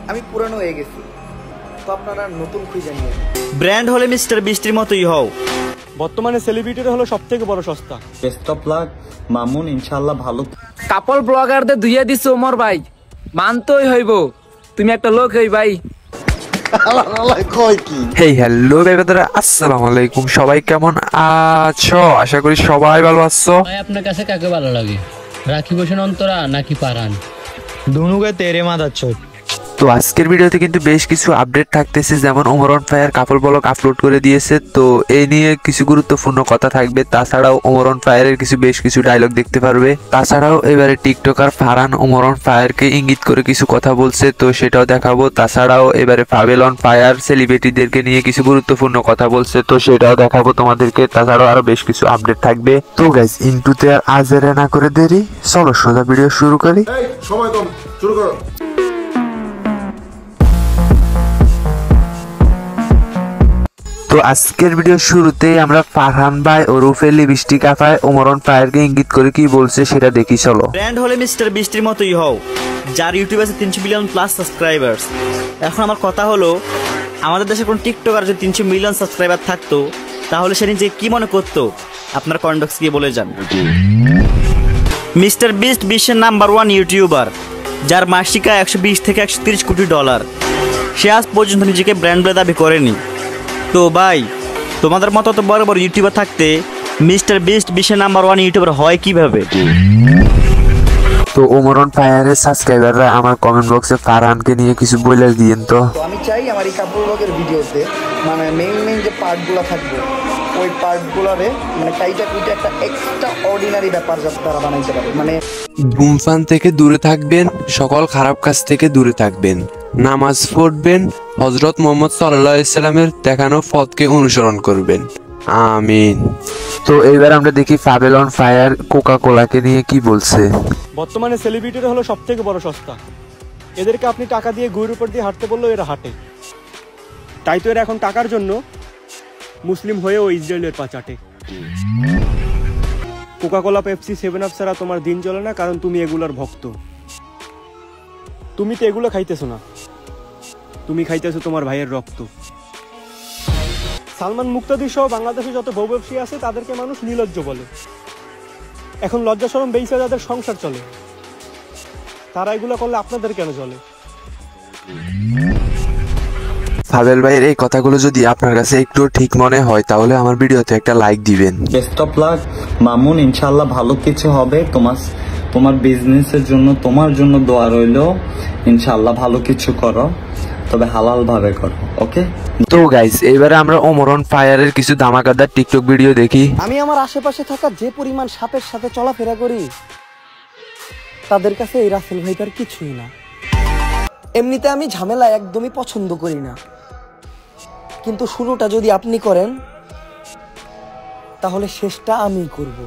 আমি পুরানো হয়ে গেছি, তো আপনারা নতুন খুঁজে নিয়ে ব্র্যান্ড হলে মিস্টার বৃষ্টির মতোই হও। বর্তমানে সেলিব্রিটির হলো সবথেকে বড় সস্তা। বেস্ট অফ লাক মামুন, ইনশাআল্লাহ ভালো। কাপল ব্লগারদের ধুইয়া দিছে ওমর ভাই, মানতেই হইব তুমি একটা লোক হই ভাই। হেই হ্যালো বেবেদারা, আসসালামু আলাইকুম। সবাই কেমন আছো? আশা করি সবাই ভালো আছো। ভাই আপনার কাছে কাকে ভালো লাগে, রাখি বসেন অন্তরা নাকি পারান? দুনুকে তেরে মাদাচ্ছো। তো আজকের ভিডিওতে কিন্তু বেশ কিছু আপডেট থাকতেছে, যেমন Omar on fire couple blog upload করে দিয়েছে, তো এই নিয়ে কিছু গুরুত্বপূর্ণ কথা থাকবে। তাছাড়াও ওমর অন ফায়ারের বেশ কিছু ডায়লগ দেখতে পারবে। তাছাড়াও এবারে টিকটকার ফারহান ওমর অন ফায়ারকে ইঙ্গিত করে কিছু কথা বলছে, তো সেটাও দেখাবো। তাছাড়াও এবারে ফাবেল অন ফায়ার সেলিব্রিটিদেরকে নিয়ে কিছু গুরুত্বপূর্ণ কথা বলছে, তো সেটাও দেখাবো তোমাদেরকে। তাছাড়াও আরো বেশ কিছু আপডেট থাকবে। তো গাইস, ইন্টুতে আর আজেরে না করে দেরি, চলো সোজা ভিডিও শুরু করি। সময় কম, শুরু করো। তো আজকের ভিডিও শুরুতেই আমরা ফারহান ভাই ও রুফেল লিপস্টিক আফায় ওমর অন ফায়ারকে ইঙ্গিত করে কি বলছে সেটা দেখি চলো। ব্র্যান্ড হলে মিস্টার বৃষ্টির মতোই হও, যার ইউটিউবে আছে 300 মিলিয়ন প্লাস সাবস্ক্রাইবার্স। এখন আমার কথা হলো, আমাদের দেশে কোন টিকটকার যদি 300 মিলিয়ন সাবস্ক্রাইবার থাকতো, তাহলে সে নিজে কি মনে করতো? আপনার কমেন্ট বক্সে গিয়ে বলে যান। মিস্টার বিস্ট বিশ্বের নাম্বার 1 ইউটিউবার, যার মাসিক আয় 120 থেকে 130 কোটি ডলার। সে আজ পর্যন্ত নিজেকে ব্র্যান্ড বলে দাবি করেনি। তো ভাই, তোমাদের মতো তো বড় বড় ইউটিউবার থাকতে মিস্টার বিস্ট বিশ্বের নাম্বার 1 ইউটিউবার হয় কিভাবে? তো ওমর অন ফায়ারের সাবস্ক্রাইবাররা আমার কমেন্ট বক্সে ফারহানকে নিয়ে কিছু বলে দিয়েন। তো আমি চাই আমার এই কাপড় ব্লগের ভিডিওতে মানে মেইন যে পার্টগুলো থাকবে, ওই পার্টগুলোরে মানে কাইটা কুইটা একটা এক্সট্রা অর্ডিনারি ব্যাপার যাতে তারা বানাইতে পারে। মানে ধূমপান থেকে দূরে থাকবেন, সকল খারাপ কাজ থেকে দূরে থাকবেন, নামাজ পড়বেন, হযরত মুহাম্মদ সাল্লাল্লাহু আলাইহি সাল্লামের দেখানো পথকে অনুসরণ করবেন, আমিন। তো এইবার আমরা দেখি ফাবেল অন ফায়ার কোকা কোলাকে নিয়ে কি বলছে। বর্তমানে সেলিব্রিটির হলো সবথেকে বড় সস্তা। এদেরকে আপনি টাকা দিয়ে গুড়ের উপর দিয়ে হাঁটতে বললেও এরা হাঁটে। তাই তো এরা এখন টাকার জন্য মুসলিম হয়েও ইসরায়েলের পা চাটে। কোকা-কোলা, পেপসি, 7 আপ ছাড়া তোমার দিন চলে না, কারণ তুমি এগুলোর ভক্ত। তুমি তো এগুলো খাইতেছো না, তুমি খাইতেছো তোমার ভাইয়ের রক্ত। সালমান মুক্তাদির সহ বাংলাদেশে যত বউ ব্যবসায়ী আছে তাদেরকে মানুষ নির্লজ্জ বলে। এখন লজ্জা শরম বেইসা যাদের সংসার চলে, তারা এগুলো করলে আপনাদের কেন চলে? ফাবেল ভাইয়ের এই কথাগুলো যদি আপনার কাছে একটু ঠিক মনে হয়, তাহলে আমার ভিডিওতে একটা লাইক দিবেন। বেস্ট অফ লাক মামুন, ইনশাআল্লাহ ভালো কিছু হবে। তোমার বিজনেসের জন্য, তোমার জন্য দোয়া রইলো। ইনশাআল্লাহ ভালো কিছু করো, তবে হালাল ভাবে করো, ওকে? তো গাইস, এবারে আমরা ওমর অন ফায়ারের কিছু ধামাকাদার টিকটক ভিডিও দেখি। আমি আমার আশেপাশে থাকা যে পরিমাণ সাপের সাথে চলাফেরা করি, তাদের কাছে এই রাসেল ভাইটার কিছুই না। এমনিতে আমি ঝামেলা একদমই পছন্দ করি না, কিন্তু শুরুটা যদি আপনি করেন তাহলে শেষটা আমি করব।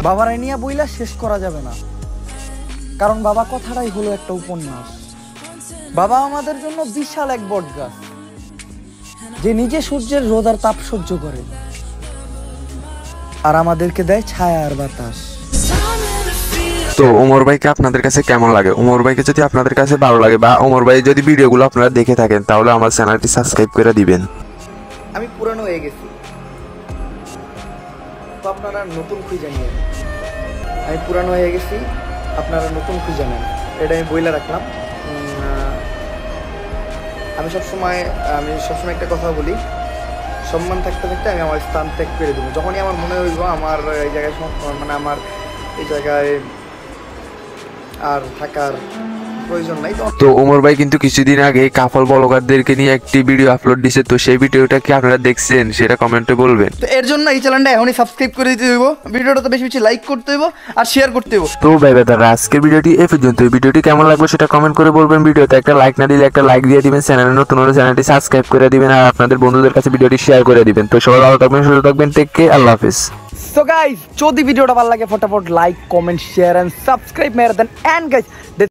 বাবার নিয়ে বইলা শেষ করা যাবে না, কারণ বাবা কথাটাই হলো একটা উপন্যাস। বাবা আমাদের জন্য বিশাল এক বট গাছ, যে নিজে সূর্যের রোদ আর তাপ সহ্য করে, আর আমাদেরকে দেয় ছায়া আর বাতাস। তো ওমর ভাইকে আপনাদের কাছে কেমন লাগে? ওমর ভাইকে যদি আপনাদের কাছে ভালো লাগে, বা ওমর ভাই যদি ভিডিওগুলো আপনারা দেখে থাকেন, তাহলে আমার চ্যানেলটি সাবস্ক্রাইব করে দিবেন। আমি পুরানো হয়ে গেছি, তো আপনারা নতুন খুঁজে নিয়ে আমি পুরানো হয়ে গেছি, আপনারা নতুন খুঁজে নেন, এটা আমি বইলা রাখলাম। আমি সবসময় একটা কথা বলি, সম্মান থাকতে থাকতে আমি আমার স্থান ত্যাগ করে দেবো। যখনই আমার মনে হইব আমার এই জায়গায় মানে আমার এই জায়গায় আর থাকার প্রয়োজন নাই। তো ওমর ভাই কিন্তু কিছুদিন আগে কাপল ব্লগারদেরকে নিয়ে একটি ভিডিও আপলোড দিয়েছে, তো সেই ভিডিওটা কি আপনারা দেখছেন সেটা কমেন্টে বলবেন। তো এর জন্য এই চ্যানেলটা এখনই সাবস্ক্রাইব করে দিতে হইব, ভিডিওটা তো বেশি বেশি লাইক করতে হইব আর শেয়ার করতে হইব। তো ভাই দাদা, আজকের ভিডিওটি এই পর্যন্ত। ভিডিওটি কেমন লাগবে সেটা কমেন্ট করে বলবেন। ভিডিওতে একটা লাইক না দিলে একটা লাইক দিয়ে দিবেন, চ্যানেলে নতুন হলে চ্যানেলটি সাবস্ক্রাইব করে দিবেন, আর আপনাদের বন্ধুদের কাছে ভিডিওটি শেয়ার করে দিবেন। তো সবাই ভালো থাকবেন, সুস্থ থাকবেন, টেক কেয়ার, আল্লাহ হাফেজ। সো গাইস, যদি ভিডিওটা ভালো লাগে ফটাফট like, comment, share and subscribe মেরে দেন। And guys